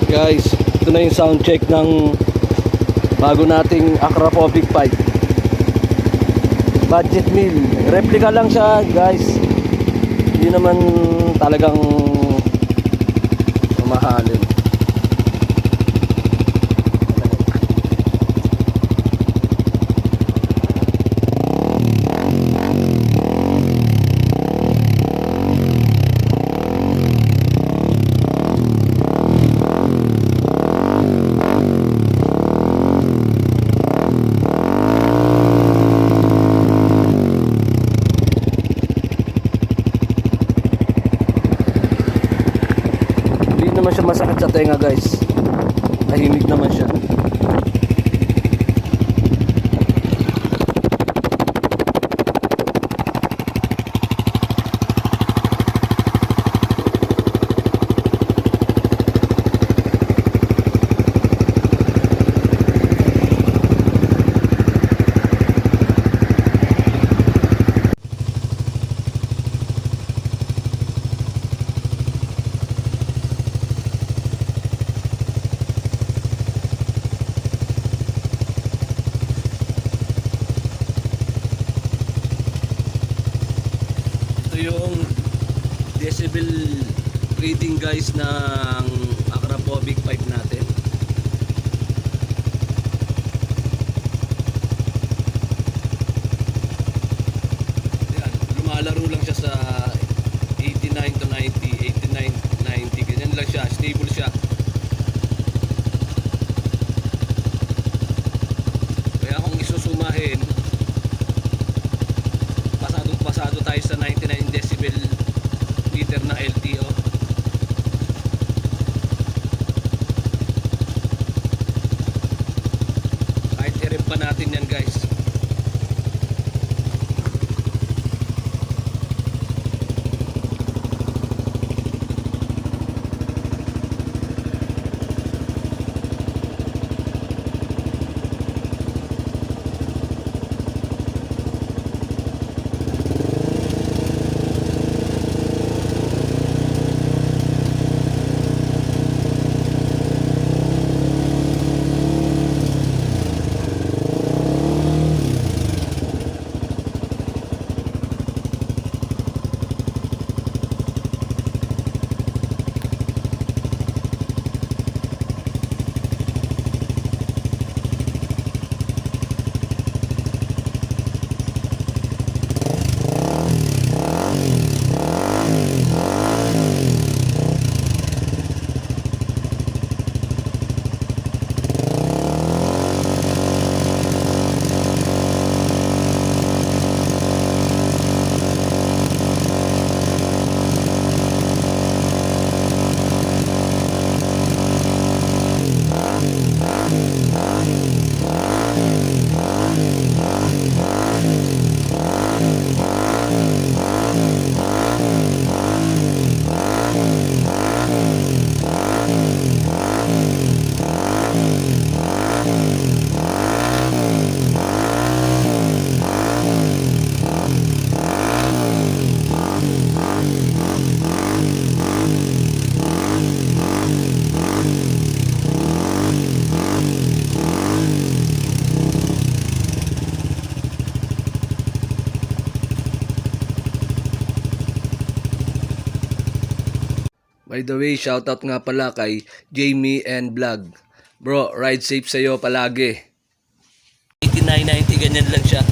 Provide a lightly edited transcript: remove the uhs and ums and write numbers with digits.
Guys, ito na yung sound check ng bago nating AKRAPOVIC pipe. Budget meal. Replica lang siya, guys. Hindi naman talagang mamahalin. Naman siya masakit sa tenga, guys. Tahimik naman siya. Yung decibel reading, guys, ng AKRAPOVIC pipe natin. Yan, lumalaro lang siya sa 89 to 90, 89, 90, ganyan lang siya, stable siya. Kaya kung isusumahin, pasado tayo sa 99 decibel meter na LTO. Kahit i-rep pa natin yan, guys. By the way, shoutout nga pala kay Jamie and Vlog. Bro, ride safe sa'yo palagi. 89-90, ganyan lang siya.